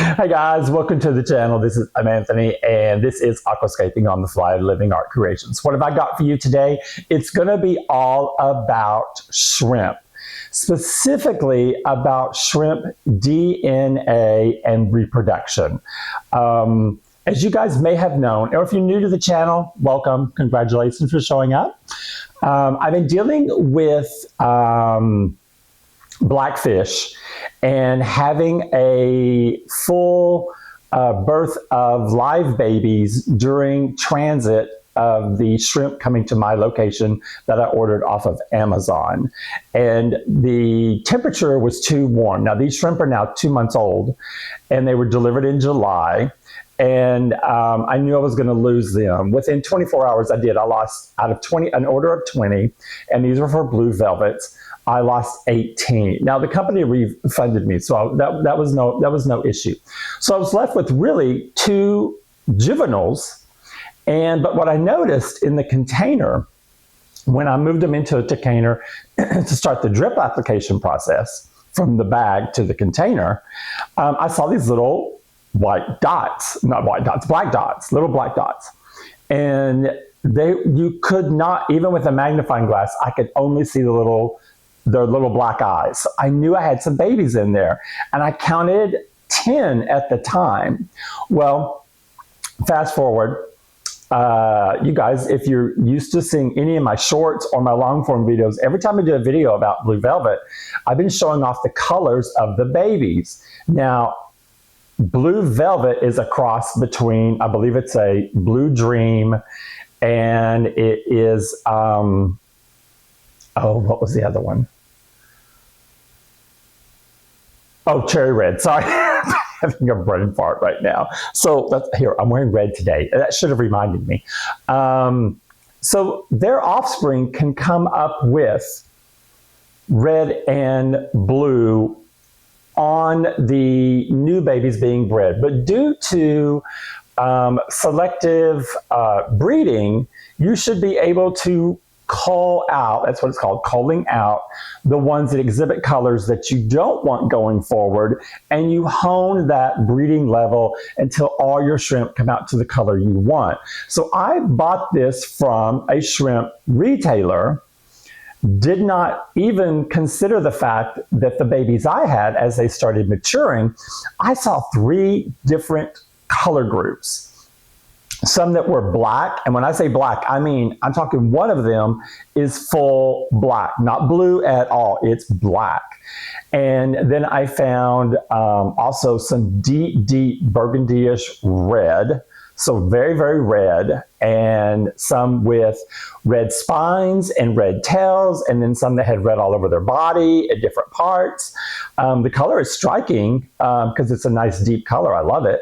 Hey guys, welcome to the channel. I'm Anthony, and this is Aquascaping on the Fly, Living Art Creations. What have I got for you today? It's going to be all about shrimp, specifically about shrimp DNA and reproduction. As you guys may have known, or if you're new to the channel, welcome. Congratulations for showing up. I've been dealing with blackfish and having a full birth of live babies during transit of the shrimp coming to my location that I ordered off of Amazon. And the temperature was too warm. Now these shrimp are now 2 months old and they were delivered in July. And I knew I was going to lose them. Within 24 hours, I did. I lost out of 20, an order of 20, and these were for blue velvets. I lost 18. Now the company refunded me, so that was no issue. So I was left with really 2 juveniles. But what I noticed in the container, when I moved them into a container to start the drip application process from the bag to the container, I saw these little white dots, not white dots, black dots, little black dots. And you could not, even with a magnifying glass, I could only see their little black eyes. So I knew I had some babies in there, and I counted 10 at the time. Well, fast forward, you guys, if you're used to seeing any of my shorts or my long form videos, every time I do a video about blue velvet, I've been showing off the colors of the babies. Now, blue velvet is a cross between, I believe it's a blue dream, and it is, oh, what was the other one? Oh, cherry red. Sorry, I'm having a brain fart right now. So here, I'm wearing red today. That should have reminded me. So their offspring can come up with red and blue on the new babies being bred. But due to selective breeding, you should be able to cull out, that's what it's called, culling out, the ones that exhibit colors that you don't want going forward, and you hone that breeding level until all your shrimp come out to the color you want. So I bought this from a shrimp retailer, did not even consider the fact that the babies I had, as they started maturing, I saw 3 different color groups. Some that were black, and when I say black, I mean, I'm talking one of them is full black, not blue at all, it's black. And then I found also some deep, deep burgundy-ish red, so very, very red, and some with red spines and red tails, and then some that had red all over their body at different parts. The color is striking because it's a nice deep color. I love it.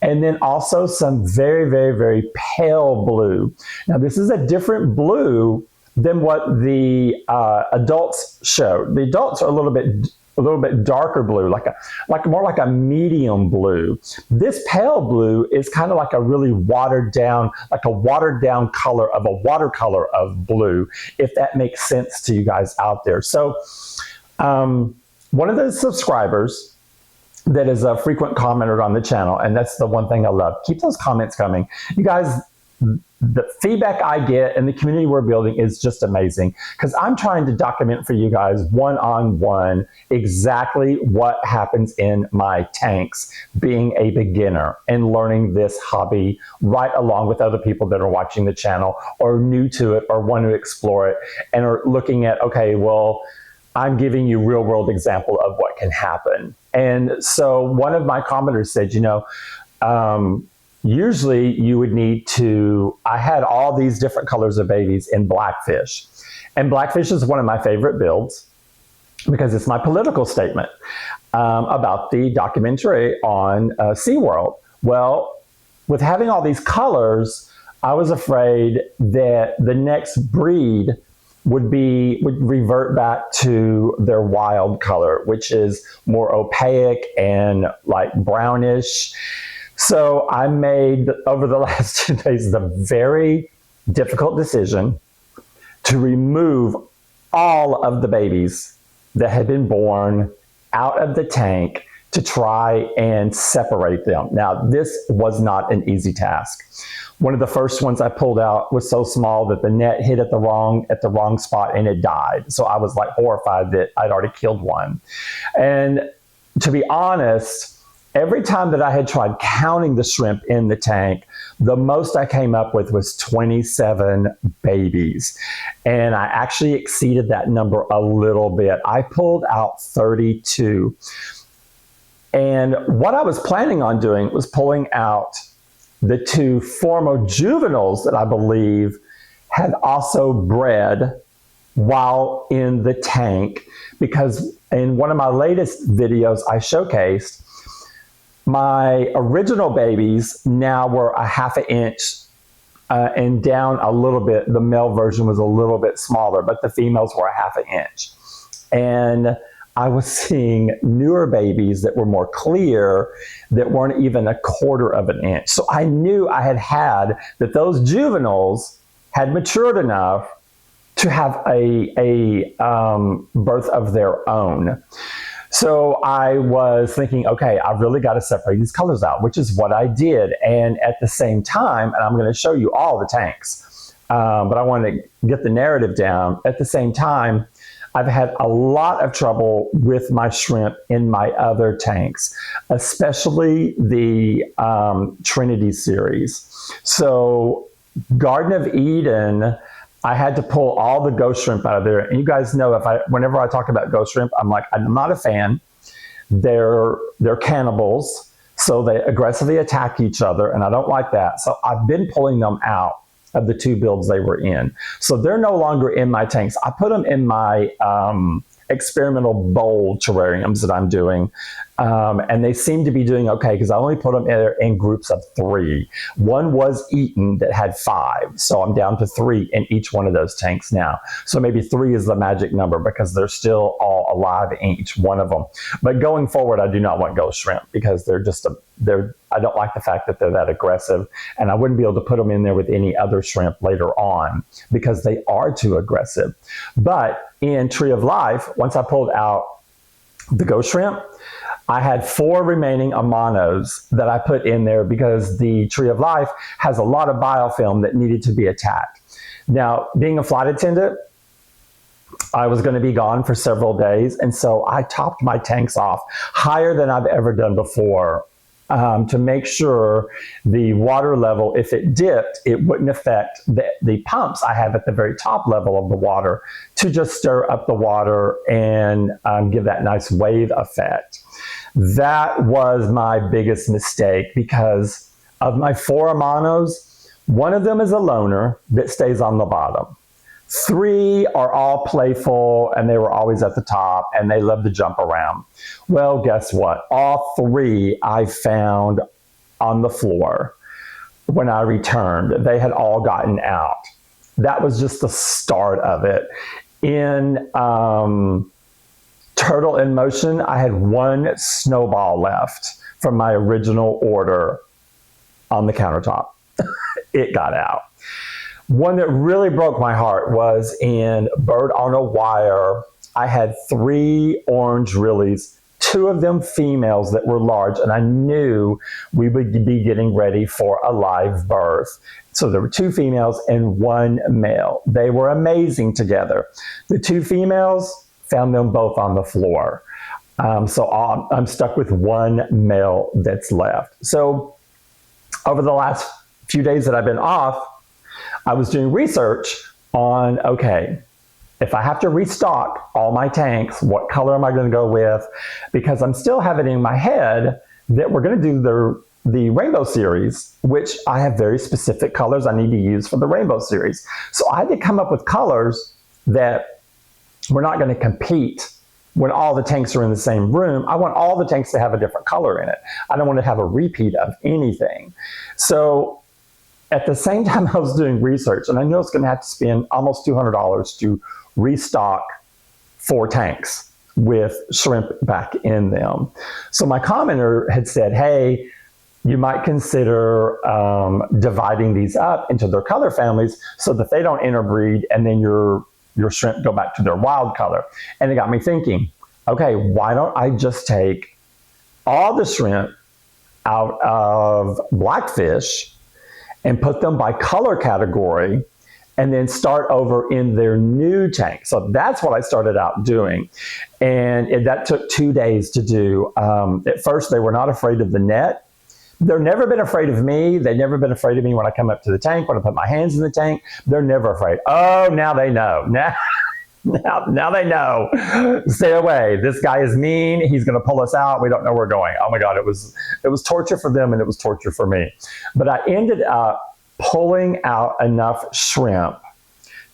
And then also some very, very, very pale blue. Now this is a different blue than what the adults showed. The adults are a little bit darker blue, more like a medium blue. This pale blue is kind of like a really watered down color of a watercolor of blue, if that makes sense to you guys out there. So one of the subscribers that is a frequent commenter on the channel, and that's the one thing I love, keep those comments coming. You guys, the feedback I get and the community we're building is just amazing, because I'm trying to document for you guys one-on-one exactly what happens in my tanks being a beginner and learning this hobby right along with other people that are watching the channel or new to it or want to explore it and are looking at, okay, well, I'm giving you real world example of what can happen. And so one of my commenters said, you know, usually you would need to, I had all these different colors of babies in blackfish. And blackfish is one of my favorite builds because it's my political statement about the documentary on SeaWorld. Well, with having all these colors, I was afraid that the next breed would revert back to their wild color, which is more opaque and like brownish. So I made, over the last 2 days, the very difficult decision to remove all of the babies that had been born out of the tank to try and separate them. Now, this was not an easy task. One of the first ones I pulled out was so small that the net hit at the wrong spot and it died. So I was like horrified that I'd already killed one. And to be honest, every time that I had tried counting the shrimp in the tank, the most I came up with was 27 babies. And I actually exceeded that number a little bit. I pulled out 32. And what I was planning on doing was pulling out the 2 former juveniles that I believe had also bred while in the tank, because in one of my latest videos I showcased my original babies now were a half an inch and down a little bit. The male version was a little bit smaller, but the females were a half an inch. And I was seeing newer babies that were more clear that weren't even a quarter of an inch. So I knew I had that those juveniles had matured enough to have a birth of their own. So I was thinking, okay, I've really got to separate these colors out, which is what I did. And at the same time, and I'm going to show you all the tanks, but I want to get the narrative down. At the same time, I've had a lot of trouble with my shrimp in my other tanks, especially the Trinity series. So Garden of Eden, I had to pull all the ghost shrimp out of there. And you guys know, whenever I talk about ghost shrimp, I'm not a fan. They're cannibals, so they aggressively attack each other, and I don't like that. So I've been pulling them out of the 2 builds they were in. So they're no longer in my tanks. I put them in my experimental bowl terrariums that I'm doing. And they seem to be doing okay because I only put them in groups of 3. One was eaten that had 5. So I'm down to 3 in each one of those tanks now. So maybe 3 is the magic number because they're still all alive in each one of them. But going forward, I do not want ghost shrimp because I don't like the fact that they're that aggressive, and I wouldn't be able to put them in there with any other shrimp later on because they are too aggressive. But in Tree of Life, once I pulled out the ghost shrimp, I had 4 remaining Amanos that I put in there because the Tree of Life has a lot of biofilm that needed to be attacked. Now, being a flight attendant, I was going to be gone for several days, and so I topped my tanks off higher than I've ever done before to make sure the water level, if it dipped, it wouldn't affect the pumps I have at the very top level of the water to just stir up the water and give that nice wave effect. That was my biggest mistake because of my 4 Amanos, one of them is a loner that stays on the bottom. 3 are all playful and they were always at the top and they love to jump around. Well, guess what? All 3 I found on the floor when I returned. They had all gotten out. That was just the start of it. In Turtle in Motion, I had 1 snowball left from my original order on the countertop. It got out. One that really broke my heart was in Bird on a Wire. I had 3 orange Rillies, 2 of them females that were large, and I knew we would be getting ready for a live birth. So there were 2 females and 1 male. They were amazing together. The 2 females, found them both on the floor. So I'm stuck with 1 male that's left. So over the last few days that I've been off, I was doing research on, okay, if I have to restock all my tanks, what color am I going to go with? Because I'm still having in my head that we're going to do the Rainbow Series, which I have very specific colors I need to use for the Rainbow Series. So I had to come up with colors that we're not going to compete when all the tanks are in the same room. I want all the tanks to have a different color in it. I don't want to have a repeat of anything. So at the same time I was doing research, and I know it's going to have to spend almost $200 to restock 4 tanks with shrimp back in them. So my commenter had said, hey, you might consider dividing these up into their color families so that they don't interbreed and then your shrimp go back to their wild color. And it got me thinking, okay, why don't I just take all the shrimp out of blackfish and put them by color category and then start over in their new tank. So that's what I started out doing. And that took 2 days to do. At first, they were not afraid of the net. They've never been afraid of me. They've never been afraid of me when I come up to the tank, when I put my hands in the tank. They're never afraid. Oh, now they know. Now they know. Stay away. This guy is mean. He's going to pull us out. We don't know where we're going. Oh my God, it was torture for them and it was torture for me. But I ended up pulling out enough shrimp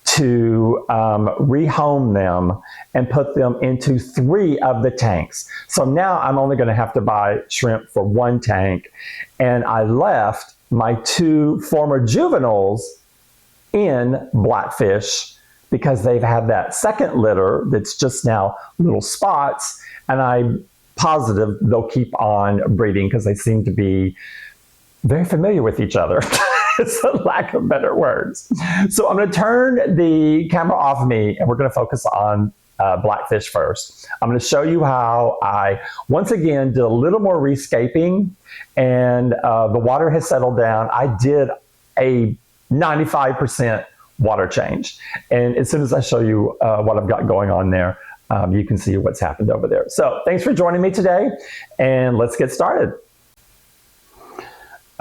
to rehome them and put them into 3 of the tanks. So now I'm only going to have to buy shrimp for 1 tank. And I left my 2 former juveniles in blackfish because they've had that second litter that's just now little spots. And I'm positive they'll keep on breeding because they seem to be very familiar with each other. It's a lack of better words. So I'm going to turn the camera off me and we're going to focus on blackfish first. I'm going to show you how I, once again, did a little more rescaping and the water has settled down. I did a 95% water change. And as soon as I show you what I've got going on there, you can see what's happened over there. So thanks for joining me today and let's get started.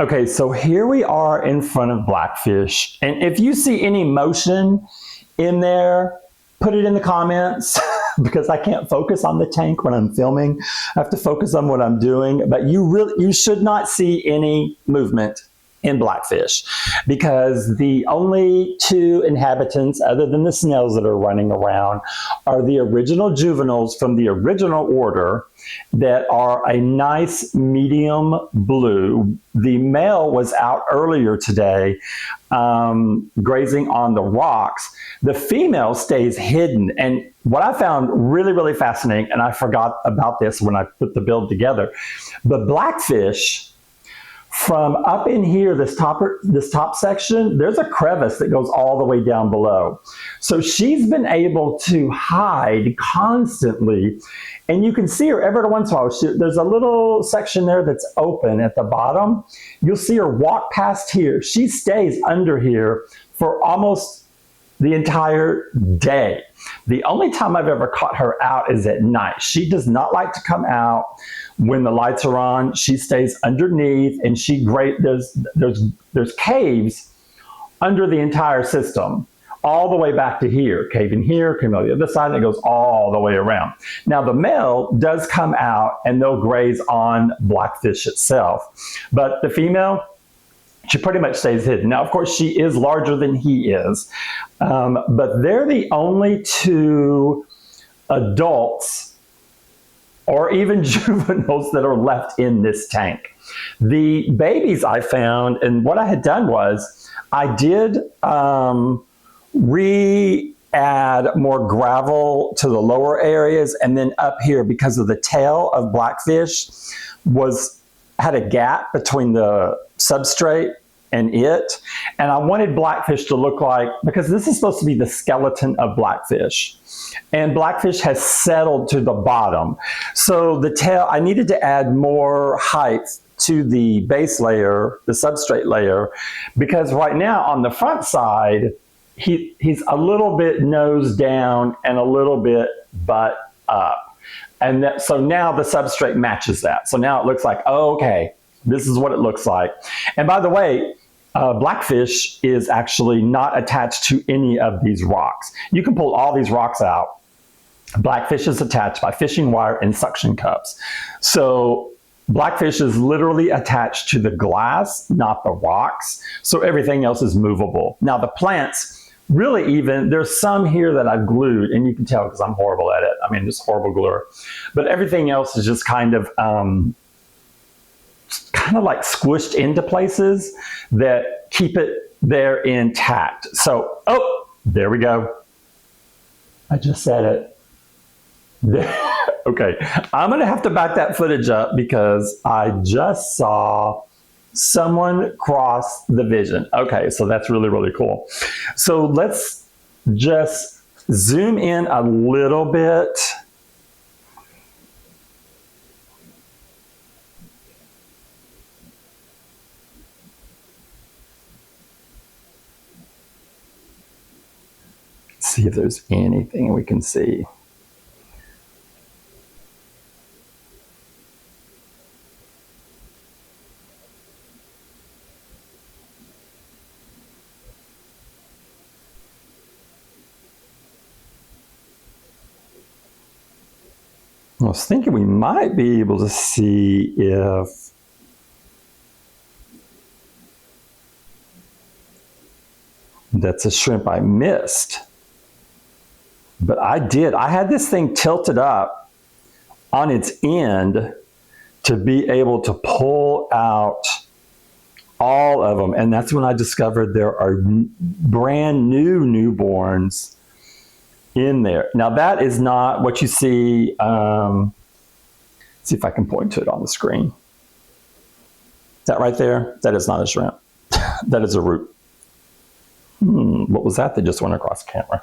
Okay, so here we are in front of blackfish. And if you see any motion in there, put it in the comments because I can't focus on the tank when I'm filming. I have to focus on what I'm doing, but you should not see any movement in blackfish because the only 2 inhabitants other than the snails that are running around are the original juveniles from the original order that are a nice medium blue. The male was out earlier today grazing on the rocks. The female stays hidden. And what I found really, really fascinating, and I forgot about this when I put the build together, but blackfish, from up in here, this top section, there's a crevice that goes all the way down below. So she's been able to hide constantly. And you can see her every once in a while. There's a little section there that's open at the bottom. You'll see her walk past here. She stays under here for almost the entire day. The only time I've ever caught her out is at night. She does not like to come out when the lights are on. She stays underneath and there's caves under the entire system, all the way back to here. Cave in here, cave on the other side, and it goes all the way around. Now the male does come out and they'll graze on blackfish itself, but the female, she pretty much stays hidden. Now, of course, she is larger than he is, but they're the only 2 adults or even juveniles that are left in this tank. The babies I found, and what I had done was I did re-add more gravel to the lower areas, and then up here, because of the tail of blackfish had a gap between the substrate and it. And I wanted blackfish to look like, because this is supposed to be the skeleton of blackfish. And blackfish has settled to the bottom. So the tail, I needed to add more height to the base layer, the substrate layer, because right now on the front side, he's a little bit nose down and a little bit butt up. And so now the substrate matches that. So now it looks like, oh, okay, this is what it looks like. And by the way, blackfish is actually not attached to any of these rocks. You can pull all these rocks out. Blackfish is attached by fishing wire and suction cups. So blackfish is literally attached to the glass, not the rocks. So everything else is movable. Now the plants, really even, there's some here that I've glued, and you can tell because I'm horrible at it. I mean, just horrible gluer. But everything else is just kind of like squished into places that keep it there intact. So, oh, there we go. I just said it. Okay, I'm gonna have to back that footage up because I just saw someone cross the vision. Okay, so that's really, really cool. So let's just zoom in a little bit. see if there's anything we can see. I was thinking we might be able to see if that's a shrimp I missed. But I did. I had this thing tilted up on its end to be able to pull out all of them. And that's when I discovered there are brand new newborns in there. Now that is not what you see. See if I can point to it on the screen. That right there, that is not a shrimp. That is a root. What was that just went across camera?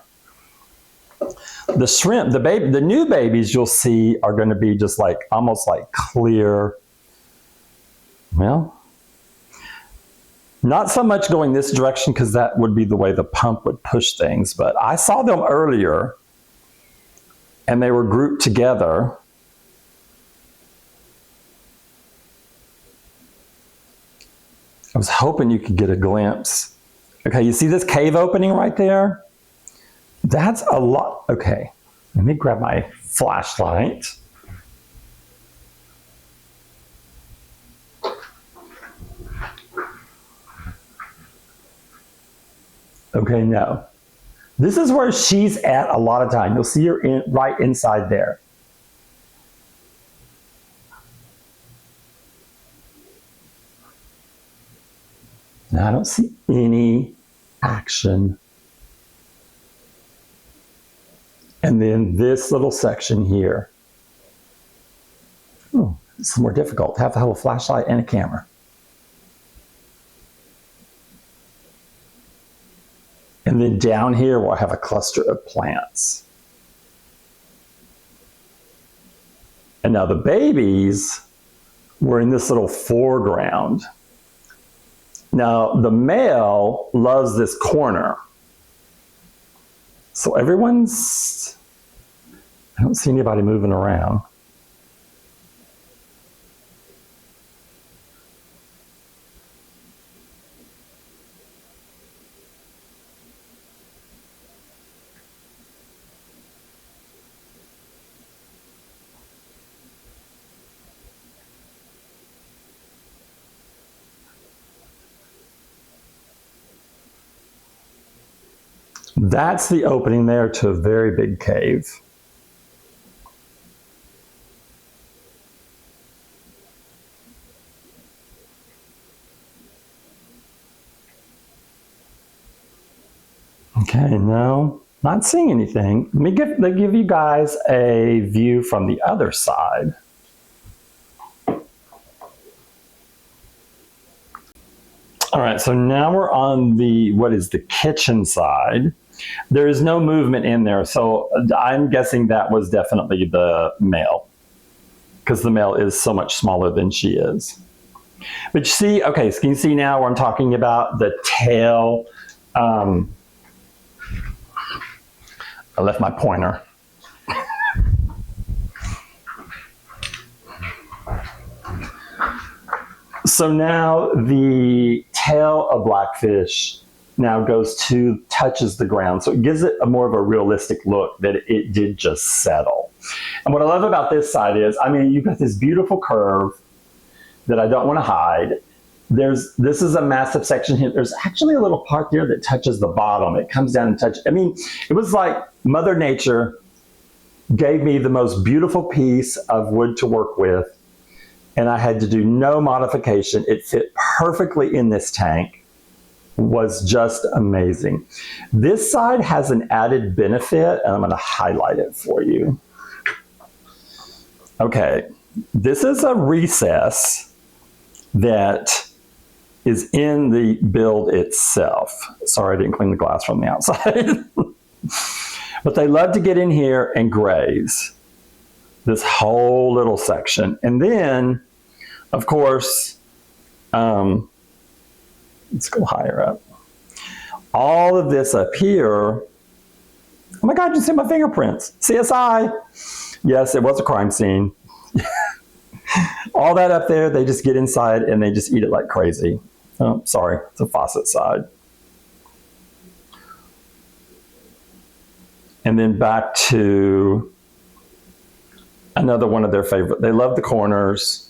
The shrimp, the new babies you'll see are going to be just like almost like clear. Well, not so much going this direction because that would be the way the pump would push things, but I saw them earlier and they were grouped together. I was hoping you could get a glimpse. Okay, you see this cave opening right there? That's a lot. Okay, let me grab my flashlight. Okay, no. This is where she's at a lot of time. You'll see her right inside there. Now I don't see any action. And then this little section here. Oh, it's more difficult to have to have a flashlight and a camera. And then down here we'll have a cluster of plants. And now the babies were in this little foreground. Now the male loves this corner. So everyone's, I don't see anybody moving around. That's the opening there to a very big cave. Okay, no, not seeing anything. Let me give you guys a view from the other side. All right, so now we're on what is the kitchen side. There is no movement in there, so I'm guessing that was definitely the male, because the male is so much smaller than she is. But you see, okay, so can you see now where I'm talking about the tail? I left my pointer. So now the tail of blackfish now touches the ground. So it gives it a more of a realistic look that it did just settle. And what I love about this side is, I mean, you've got this beautiful curve that I don't want to hide. This is a massive section here. There's actually a little part there that touches the bottom. It comes down and touches. I mean, it was like Mother Nature gave me the most beautiful piece of wood to work with, and I had to do no modification. It fit perfectly in this tank. Was just amazing. This side has an added benefit, and I'm going to highlight it for you. Okay, this is a recess that is in the build itself. Sorry, I didn't clean the glass from the outside. But they love to get in here and graze this whole little section. And then, of course, let's go higher up. All of this up here Oh my God, you see my fingerprints. CSI. Yes, it was a crime scene. All that up there, they just get inside and they just eat it like crazy. Oh, sorry, it's a faucet side. And then back to another one of their favorite. They love the corners.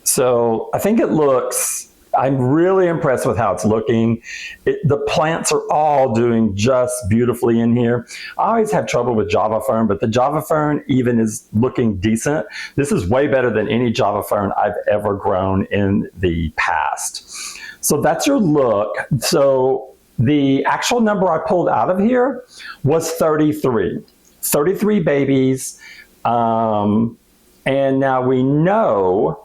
So I think it looks, I'm really impressed with how it's looking. The plants are all doing just beautifully in here. I always have trouble with Java fern, but the Java fern even is looking decent. This is way better than any Java fern I've ever grown in the past. So that's your look. So the actual number I pulled out of here was 33. 33 babies. And now we know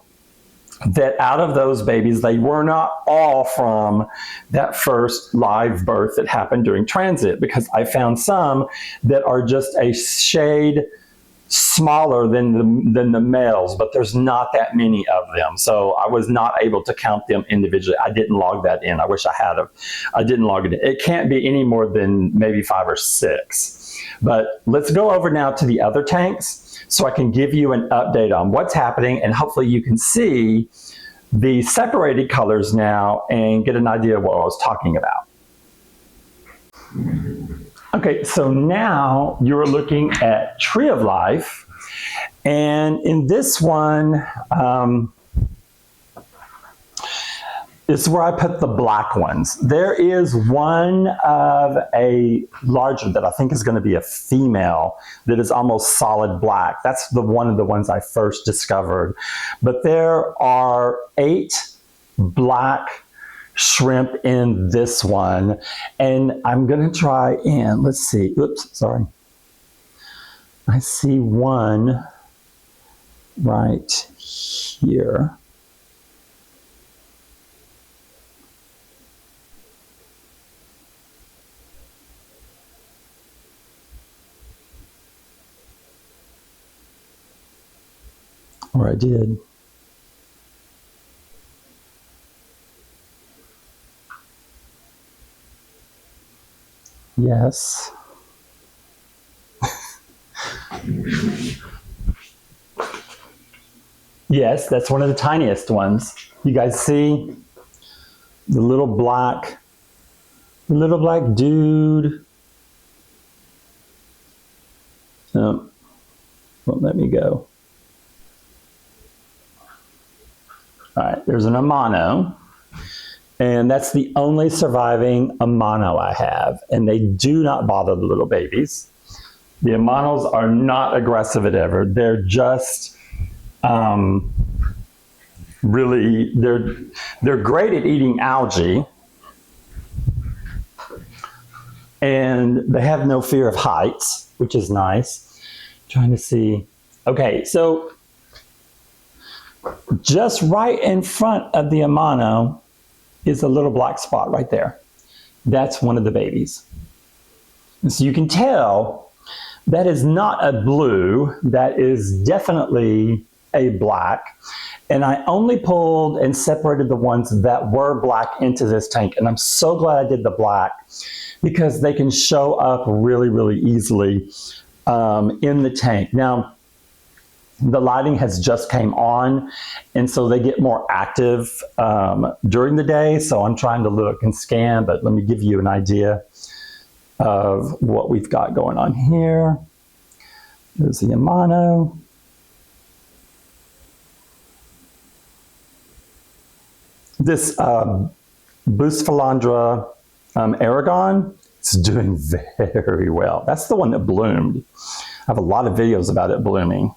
that out of those babies, they were not all from that first live birth that happened during transit, because I found some that are just a shade smaller than the males, but there's not that many of them. So I was not able to count them individually. I didn't log that in. I wish I had. I didn't log it in. It can't be any more than maybe 5 or 6. But let's go over now to the other tanks so I can give you an update on what's happening, and hopefully you can see the separated colors now and get an idea of what I was talking about. Okay, so now you're looking at Tree of Life, and in this one, is where I put the black ones. There is one of a larger that I think is going to be a female that is almost solid black. That's one of the ones I first discovered. But there are 8 black shrimp in this one. And I'm going to try and, let's see, oops, sorry. I see one right here. Or I did. Yes. Yes, that's one of the tiniest ones. You guys see the little black dude. Won't let me go. All right, there's an Amano, and that's the only surviving Amano I have, and they do not bother the little babies. The Amanos are not aggressive at ever. They're just really, they're great at eating algae, and they have no fear of heights, which is nice. Trying to see. Okay, so just right in front of the Amano is a little black spot right there. That's one of the babies. And so you can tell that is not a blue, that is definitely a black. And I only pulled and separated the ones that were black into this tank. And I'm so glad I did the black, because they can show up really, really easily in the tank. Now, the lighting has just came on, and so they get more active during the day. So I'm trying to look and scan, but let me give you an idea of what we've got going on here. There's the Amano. This Bucephalandra Aragon is doing very well. That's the one that bloomed. I have a lot of videos about it blooming.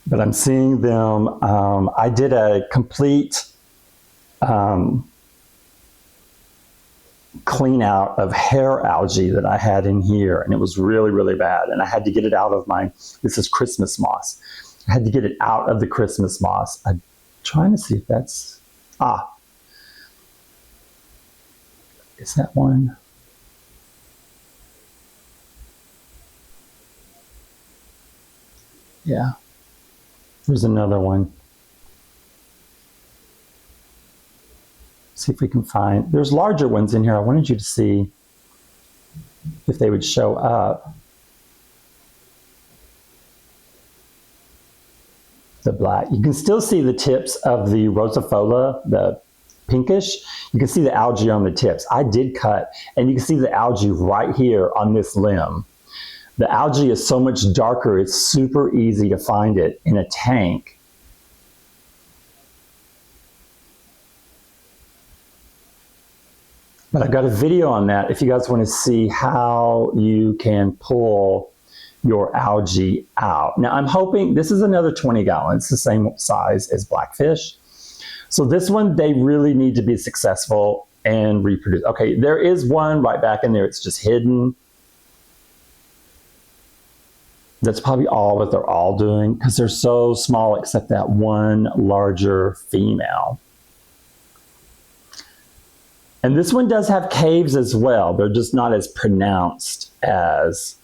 But I'm seeing them. I did a complete clean out of hair algae that I had in here, and it was really, really bad. And I had to get it out of my, this is Christmas moss. I had to get it out of the Christmas moss. I'm trying to see if that's, is that one? Yeah. There's another one. see if we can find, there's larger ones in here. I wanted you to see if they would show up. The black. You can still see the tips of the rosifolia, the pinkish. You can see the algae on the tips. I did cut, and you can see the algae right here on this limb. The algae is so much darker, it's super easy to find it in a tank. But I've got a video on that if you guys want to see how you can pull your algae out. Now I'm hoping, this is another 20 gallons, it's the same size as blackfish. So this one, they really need to be successful and reproduce. Okay, there is one right back in there, it's just hidden. That's probably all that they're all doing because they're so small except that one larger female. And this one does have caves as well. They're just not as pronounced as,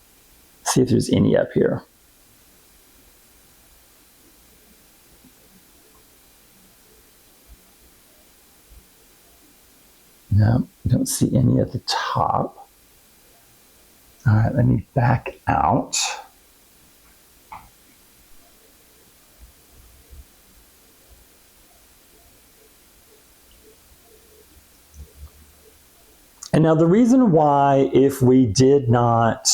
see if there's any up here. No, don't see any at the top. All right, let me back out. And now the reason why, if we did not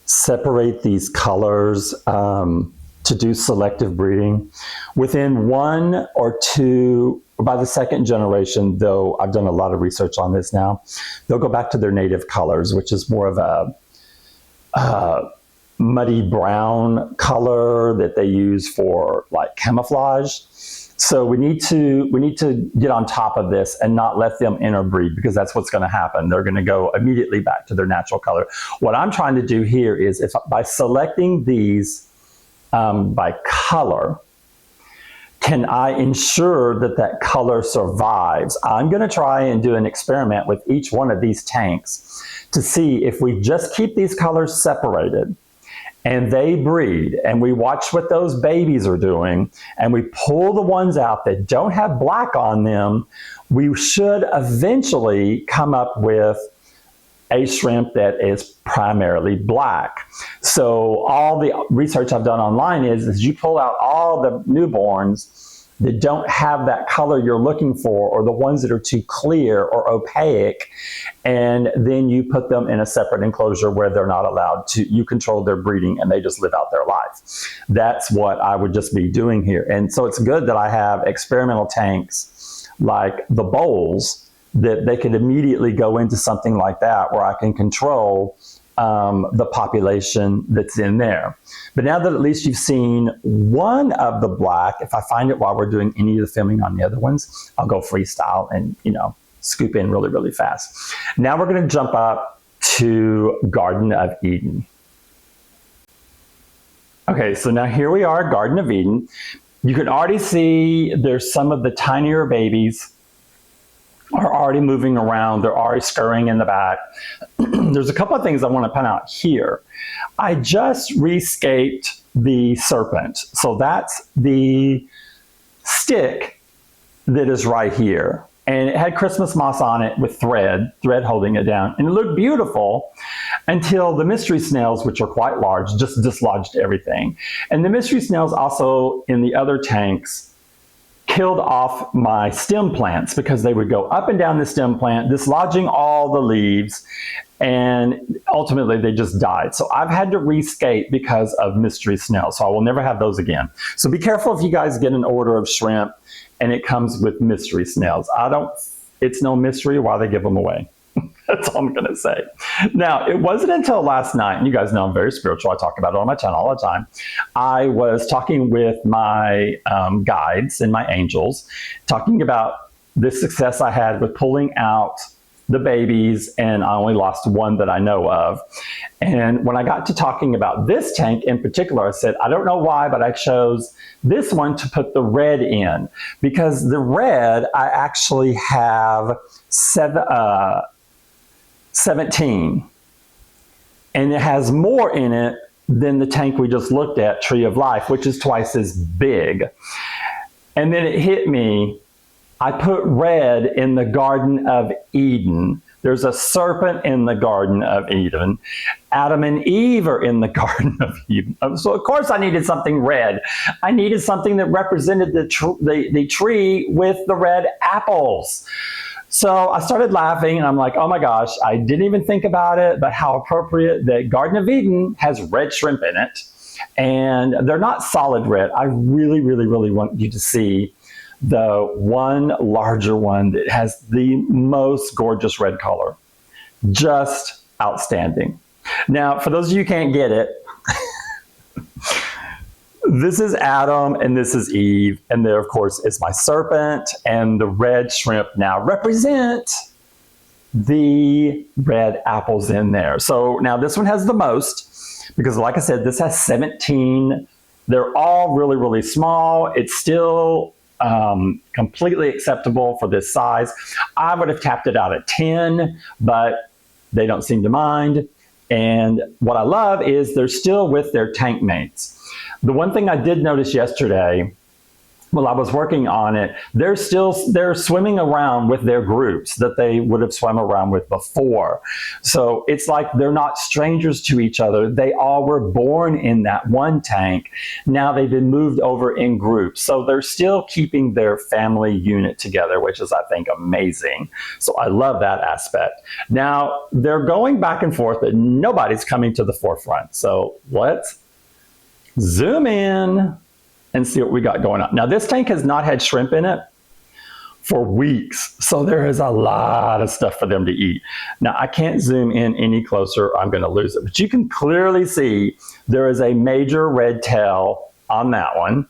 separate these colors to do selective breeding, within 1 or 2, by the second generation, though I've done a lot of research on this now, they'll go back to their native colors, which is more of a muddy brown color that they use for like camouflage. So we need to get on top of this and not let them interbreed, because that's what's going to happen. They're going to go immediately back to their natural color. What I'm trying to do here is, if by selecting these by color, can I ensure that that color survives? I'm going to try and do an experiment with each one of these tanks to see if we just keep these colors separated and they breed, and we watch what those babies are doing, and we pull the ones out that don't have black on them, we should eventually come up with a shrimp that is primarily black. So all the research I've done online is you pull out all the newborns that don't have that color you're looking for, or the ones that are too clear or opaque, and then you put them in a separate enclosure where they're not allowed to, you control their breeding and they just live out their life. That's what I would just be doing here. And so it's good that I have experimental tanks like the bowls that they could immediately go into something like that where I can control the population that's in there. But now that at least you've seen one of the black, if I find it while we're doing any of the filming on the other ones, I'll go freestyle and, you know, scoop in really, really fast. Now we're going to jump up to Garden of Eden. Okay, so now here we are, Garden of Eden. You can already see there's some of the tinier babies are already moving around. They're already scurrying in the back. There's a couple of things I want to point out here. I just rescaped the serpent. So that's the stick that is right here. And it had Christmas moss on it with thread holding it down. And it looked beautiful until the mystery snails, which are quite large, just dislodged everything. And the mystery snails also in the other tanks killed off my stem plants, because they would go up and down the stem plant, dislodging all the leaves, and ultimately they just died. So I've had to rescape because of mystery snails. So I will never have those again. So be careful if you guys get an order of shrimp and it comes with mystery snails. It's no mystery why they give them away. That's all I'm going to say. Now, it wasn't until last night, and you guys know I'm very spiritual, I talk about it on my channel all the time. I was talking with my guides and my angels, talking about the success I had with pulling out the babies, and I only lost one that I know of. And when I got to talking about this tank in particular, I said, I don't know why, but I chose this one to put the red in, because the red, I actually have 17, and it has more in it than the tank we just looked at, Tree of Life, which is twice as big. And then it hit me I put red in the Garden of Eden. There's a serpent in the Garden of Eden. Adam and Eve are in the Garden of Eden. So of course I needed something red. I needed something that represented the tree with the red apples. So I started laughing and I'm like, oh my gosh, I didn't even think about it, but how appropriate that Garden of Eden has red shrimp in it. And they're not solid red. I really, really, really want you to see the one larger one that has the most gorgeous red color. Just outstanding. Now, for those of you who can't get it, this is Adam and this is Eve. And there, of course, is my serpent. And the red shrimp now represent the red apples in there. So now this one has the most, because like I said, this has 17. They're all really, really small. It's still completely acceptable for this size. I would have capped it out at 10, but they don't seem to mind. And what I love is they're still with their tank mates. The one thing I did notice yesterday, while I was working on it, they're swimming around with their groups that they would have swum around with before. So it's like they're not strangers to each other. They all were born in that one tank. Now they've been moved over in groups. So they're still keeping their family unit together, which is, I think, amazing. So I love that aspect. Now they're going back and forth, but nobody's coming to the forefront. So let's zoom in and see what we got going on. Now, this tank has not had shrimp in it for weeks, so there is a lot of stuff for them to eat. Now, I can't zoom in any closer, I'm going to lose it, but you can clearly see there is a major red tail on that one.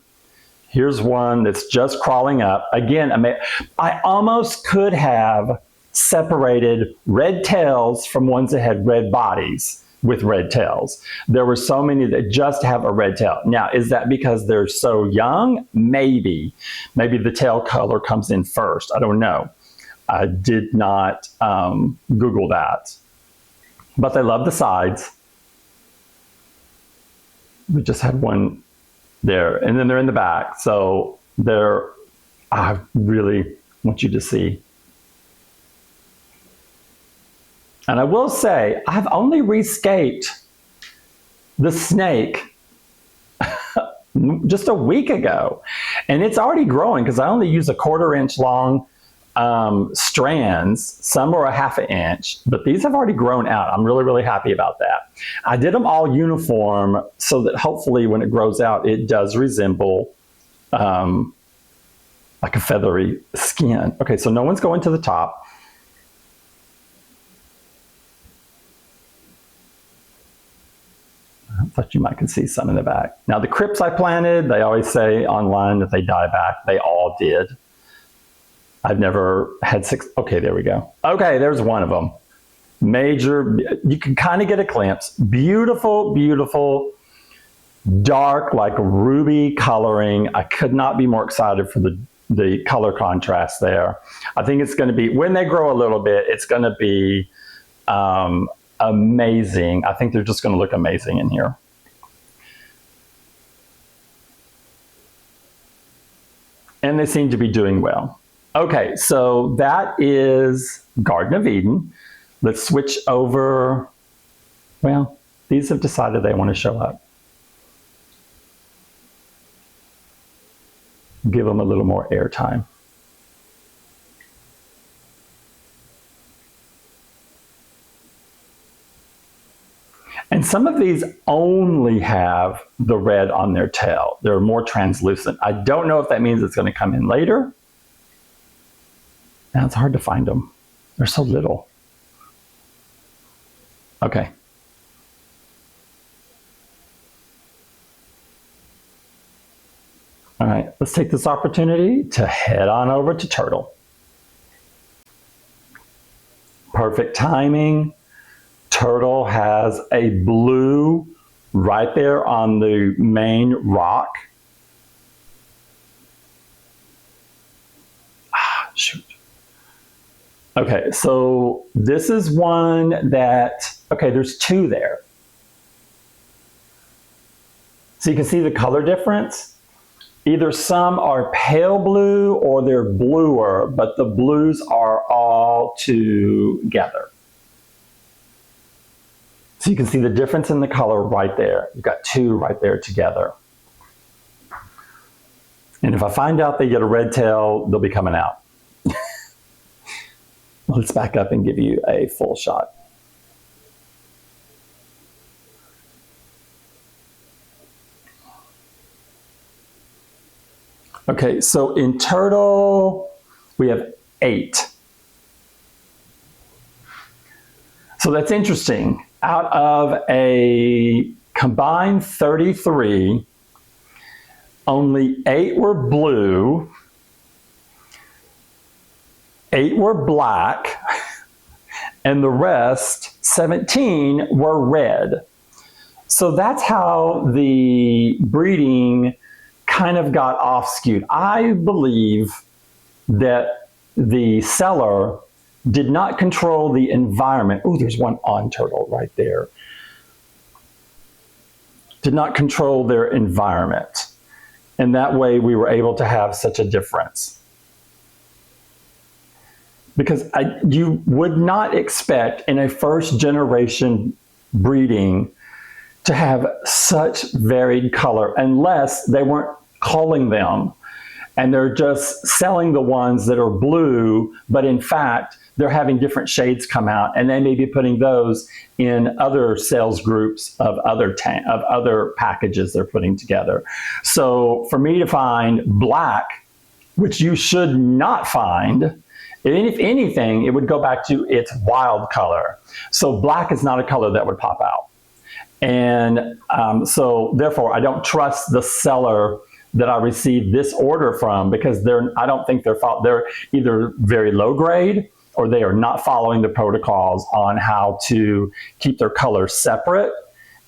Here's one that's just crawling up. Again, I almost could have separated red tails from ones that had red bodies with red tails. There were so many that just have a red tail. Now, is that because they're so young? Maybe. Maybe the tail color comes in first. I don't know. I did not Google that. But they love the sides. We just had one there. And then they're in the back. So I really want you to see. And I will say, I've only rescaped the snake just a week ago. And it's already growing because I only use 1/4 inch long strands. Some are 1/2 inch, but these have already grown out. I'm really, really happy about that. I did them all uniform so that hopefully when it grows out, it does resemble like a feathery skin. Okay, so no one's going to the top. I thought you might can see some in the back. Now the crypts I planted, they always say online that they die back. They all did. I've never had 6. Okay, there we go. Okay, there's one of them. Major, you can kind of get a glimpse. Beautiful, beautiful, dark, like ruby coloring. I could not be more excited for the color contrast there. I think it's going to be, when they grow a little bit, it's going to be amazing. I think they're just going to look amazing in here. And they seem to be doing well. Okay, so that is Garden of Eden. Let's switch over. Well, these have decided they want to show up. Give them a little more airtime. And some of these only have the red on their tail. They're more translucent. I don't know if that means it's going to come in later. Now it's hard to find them. They're so little. Okay. All right, let's take this opportunity to head on over to turtle. Perfect timing. Turtle has a blue right there on the main rock. Shoot. Okay, so this is one that, okay, there's 2 there. So you can see the color difference. Either some are pale blue or they're bluer, but the blues are all together. So you can see the difference in the color right there. You've got two right there together. And if I find out they get a red tail, they'll be coming out. Let's back up and give you a full shot. Okay, so in turtle, we have 8. So that's interesting. Out of a combined 33, only 8 were blue, 8 were black, and the rest, 17, were red. So that's how the breeding kind of got off skewed. I believe that the seller did not control the environment. Oh, there's one on turtle right there. Did not control their environment. And that way we were able to have such a difference. Because you would not expect in a first generation breeding to have such varied color unless they weren't culling them and they're just selling the ones that are blue, but in fact they're having different shades come out, and they may be putting those in other sales groups of other packages they're putting together. So for me to find black, which you should not find, if anything, it would go back to its wild color. So black is not a color that would pop out. And so therefore, I don't trust the seller that I received this order from, because I don't think they're either very low grade or they are not following the protocols on how to keep their colors separate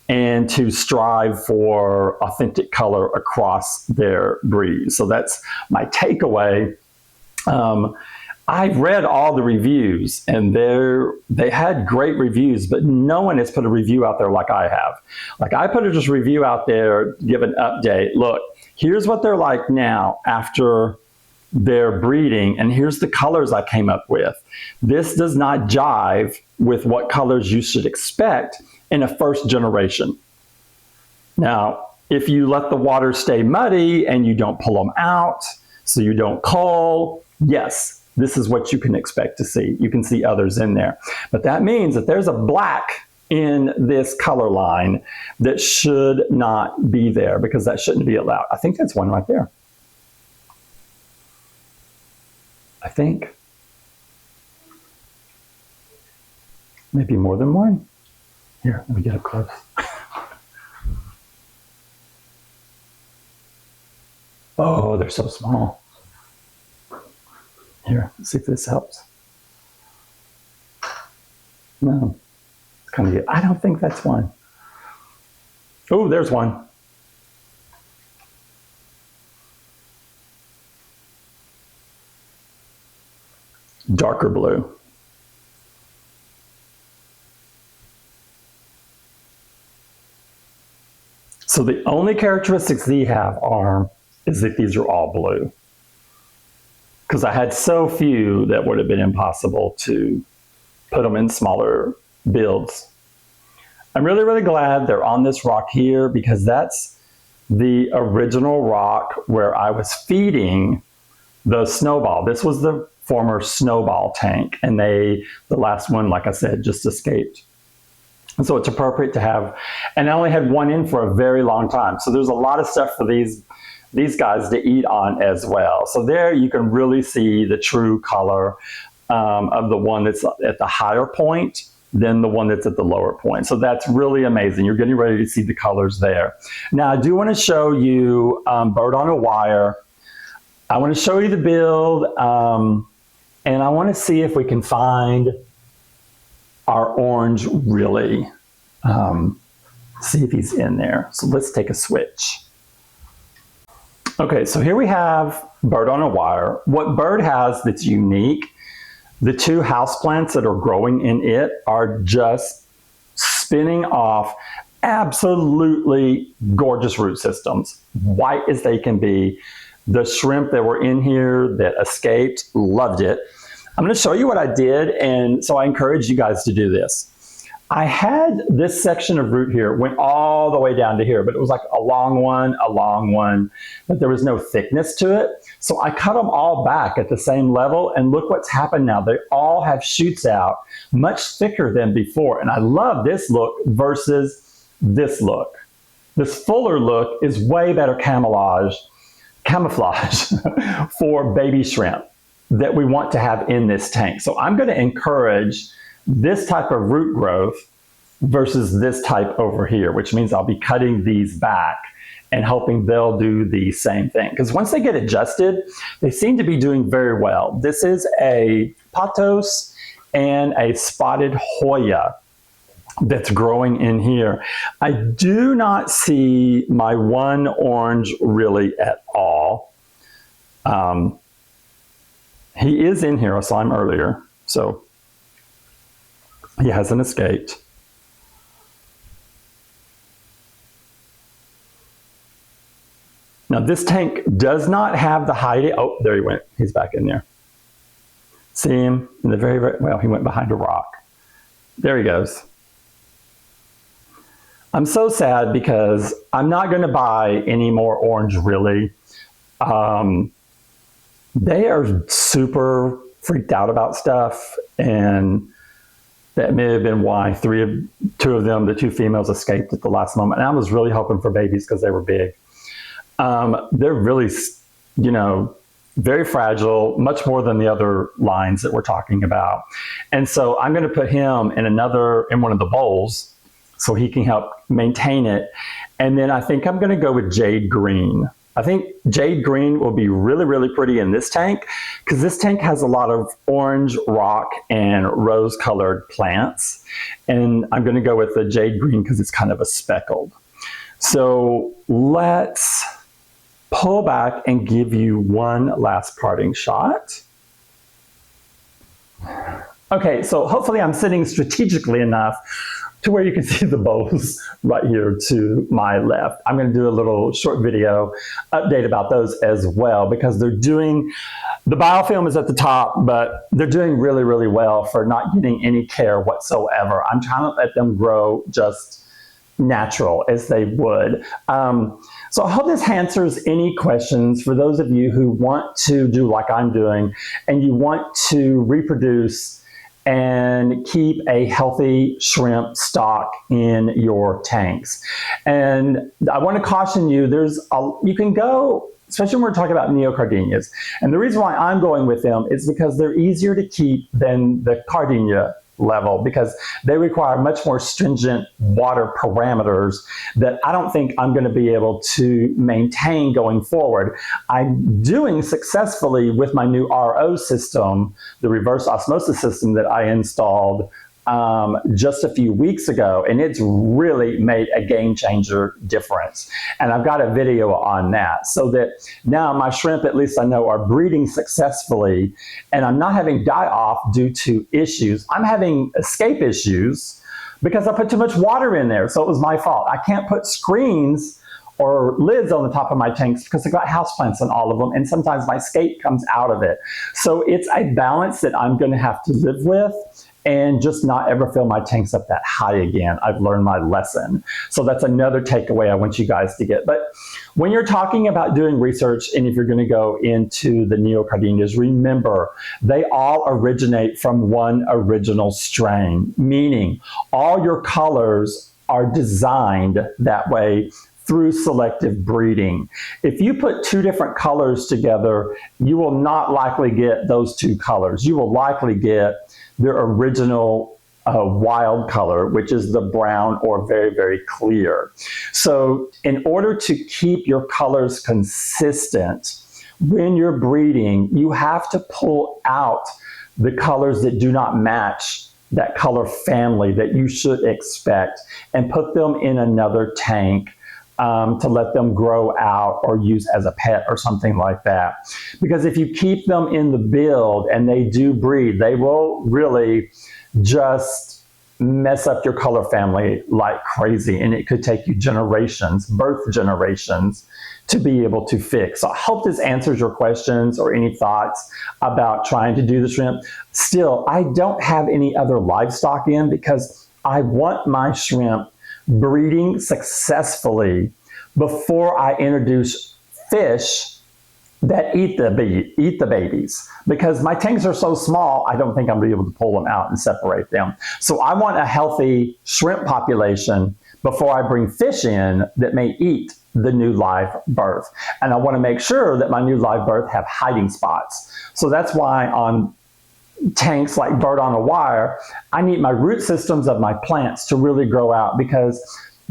and to strive for authentic color across their breed. So that's my takeaway. I've read all the reviews, and they had great reviews, but no one has put a review out there like I have. Like, I put a just review out there, give an update. Look, here's what they're like now after their breeding, and here's the colors I came up with. This does not jive with what colors you should expect in a first generation. Now, if you let the water stay muddy and you don't pull them out, so you don't cull, yes, this is what you can expect to see. You can see others in there. But that means that there's a black in this color line that should not be there, because that shouldn't be allowed. I think that's one right there. I think. Maybe more than one. Here, let me get up close. Oh, they're so small. Here, let's see if this helps. No, it's kind of good. I don't think that's one. Oh, there's one. Darker blue. So the only characteristics these have is that these are all blue. Because I had so few that would have been impossible to put them in smaller builds. I'm really, really glad they're on this rock here, because that's the original rock where I was feeding the snowball. This was the former snowball tank, and the last one, like I said, just escaped. And so it's appropriate to have, and I only had one in for a very long time. So there's a lot of stuff for these guys to eat on as well. So there you can really see the true color of the one that's at the higher point than the one that's at the lower point. So that's really amazing. You're getting ready to see the colors there. Now I do want to show you bird on a wire. I want to show you the build, and I want to see if we can find our orange really. See if he's in there. So let's take a switch. Okay, so here we have bird on a wire. What bird has that's unique, the two houseplants that are growing in it are just spinning off absolutely gorgeous root systems, white as they can be. The shrimp that were in here that escaped, loved it. I'm going to show you what I did, and so I encourage you guys to do this. I had this section of root here, went all the way down to here, but it was like a long one, but there was no thickness to it. So I cut them all back at the same level, and look what's happened now. They all have shoots out, much thicker than before. And I love this look versus this look. This fuller look is way better camouflage for baby shrimp that we want to have in this tank. So I'm going to encourage this type of root growth versus this type over here, which means I'll be cutting these back and hoping they'll do the same thing. Because once they get adjusted, they seem to be doing very well. This is a pothos and a spotted Hoya that's growing in here. I do not see my one orange really at all. He is in here, I saw him earlier, so he hasn't escaped. Now this tank does not have the hiding. Oh, there he went. He's back in there. See him in the very, well, he went behind a rock. There he goes. I'm so sad because I'm not going to buy any more orange really. They are super freaked out about stuff, and that may have been why two of them, the two females, escaped at the last moment. And I was really hoping for babies because they were big. They're really, very fragile, much more than the other lines that we're talking about. And so I'm going to put him in one of the bowls so he can help maintain it. And then I think I'm going to go with jade green. I think jade green will be really, really pretty in this tank because this tank has a lot of orange, rock, and rose-colored plants. And I'm going to go with the jade green because it's kind of a speckled. So let's pull back and give you one last parting shot. Okay, so hopefully I'm sitting strategically enough to where you can see the bowls right here to my left. I'm going to do a little short video update about those as well because the biofilm is at the top, but they're doing really, really well for not getting any care whatsoever. I'm trying to let them grow just natural as they would. So I hope this answers any questions for those of you who want to do like I'm doing and you want to reproduce and keep a healthy shrimp stock in your tanks. And I want to caution you, you can go, especially when we're talking about neocardinias. And the reason why I'm going with them is because they're easier to keep than the cardinia level because they require much more stringent water parameters that I don't think I'm going to be able to maintain going forward. I'm doing successfully with my new RO system, the reverse osmosis system that I installed just a few weeks ago, and it's really made a game changer difference. And I've got a video on that so that now my shrimp, at least I know, are breeding successfully, and I'm not having die off due to issues. I'm having escape issues because I put too much water in there, so it was my fault. I can't put screens or lids on the top of my tanks because I've got houseplants on all of them, and sometimes my escape comes out of it. So it's a balance that I'm going to have to live with and just not ever fill my tanks up that high again. I've learned my lesson. So that's another takeaway I want you guys to get. But when you're talking about doing research, and if you're going to go into the neocardinias, remember, they all originate from one original strain, meaning all your colors are designed that way through selective breeding. If you put two different colors together, you will not likely get those two colors. You will likely get their original wild color, which is the brown or very, very clear. So in order to keep your colors consistent, when you're breeding, you have to pull out the colors that do not match that color family that you should expect and put them in another tank to let them grow out or use as a pet or something like that. Because if you keep them in the build and they do breed, they will really just mess up your color family like crazy, and it could take you generations, birth generations, to be able to fix. So I hope this answers your questions or any thoughts about trying to do the shrimp. Still, I don't have any other livestock in because I want my shrimp breeding successfully before I introduce fish that eat the babies, because my tanks are so small, I don't think I'm going to be able to pull them out and separate them. So I want a healthy shrimp population before I bring fish in that may eat the new live birth. And I want to make sure that my new live birth have hiding spots. So that's why on tanks like bird on a wire, I need my root systems of my plants to really grow out, because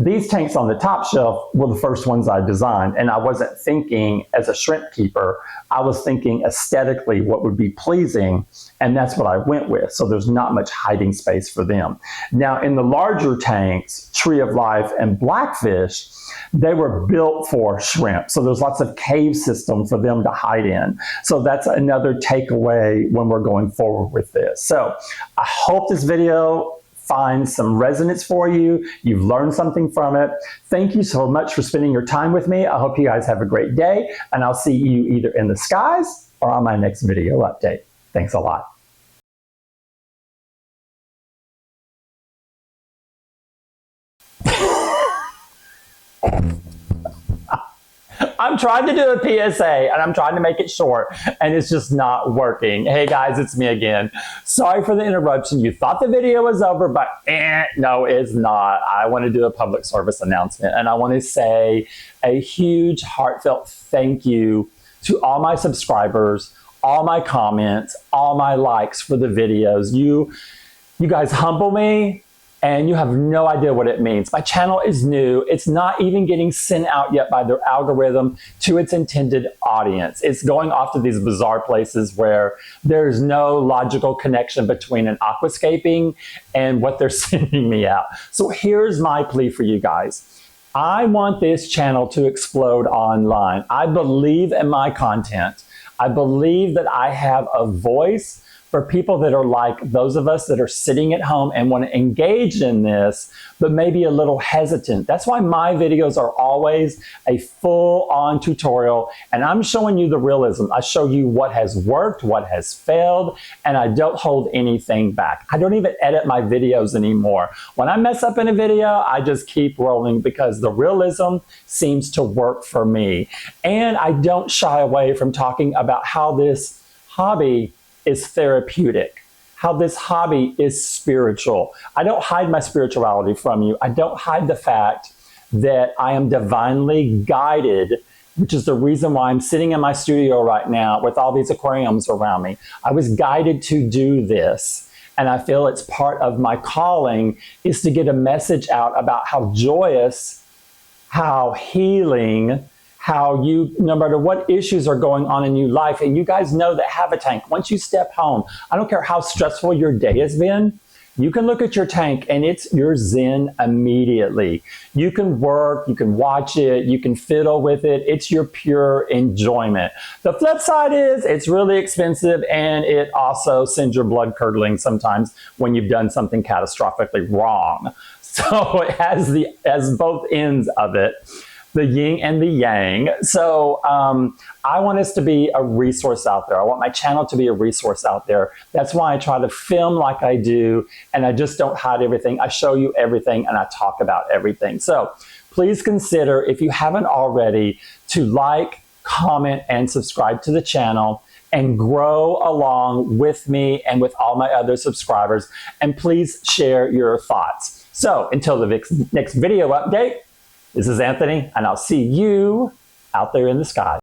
these tanks on the top shelf were the first ones I designed, and I wasn't thinking as a shrimp keeper. I was thinking aesthetically what would be pleasing, and that's what I went with. So there's not much hiding space for them. Now in the larger tanks, Tree of Life and Blackfish, they were built for shrimp. So there's lots of cave system for them to hide in. So that's another takeaway when we're going forward with this. So I hope this video finds some resonance for you. You've learned something from it. Thank you so much for spending your time with me. I hope you guys have a great day, and I'll see you either in the skies or on my next video update. Thanks a lot. I'm trying to do a PSA, and I'm trying to make it short, and it's just not working. Hey guys, it's me again. Sorry for the interruption. You thought the video was over, but no, it's not. I want to do a public service announcement, and I want to say a huge heartfelt thank you to all my subscribers, all my comments, all my likes for the videos. You guys humble me, and you have no idea what it means. My channel is new. It's not even getting sent out yet by their algorithm to its intended audience. It's going off to these bizarre places where there's no logical connection between an aquascaping and what they're sending me out. So here's my plea for you guys. I want this channel to explode online. I believe in my content. I believe that I have a voice for people that are like those of us that are sitting at home and want to engage in this, but maybe a little hesitant. That's why my videos are always a full-on tutorial, and I'm showing you the realism. I show you what has worked, what has failed, and I don't hold anything back. I don't even edit my videos anymore. When I mess up in a video, I just keep rolling because the realism seems to work for me. And I don't shy away from talking about how this hobby is therapeutic, how this hobby is spiritual. I don't hide my spirituality from you. I don't hide the fact that I am divinely guided, which is the reason why I'm sitting in my studio right now with all these aquariums around me. I was guided to do this, and I feel it's part of my calling is to get a message out about how joyous, how healing, how you, no matter what issues are going on in your life, and you guys know that have a tank, once you step home, I don't care how stressful your day has been, you can look at your tank and it's your zen immediately. You can work, you can watch it, you can fiddle with it. It's your pure enjoyment. The flip side is it's really expensive, and it also sends your blood curdling sometimes when you've done something catastrophically wrong. So it has both ends of it, the yin and the yang. So I want us to be a resource out there. I want my channel to be a resource out there. That's why I try to film like I do, and I just don't hide everything. I show you everything, and I talk about everything. So please consider, if you haven't already, to like, comment, and subscribe to the channel and grow along with me and with all my other subscribers. And please share your thoughts. So until the next video update, this is Anthony, and I'll see you out there in the sky.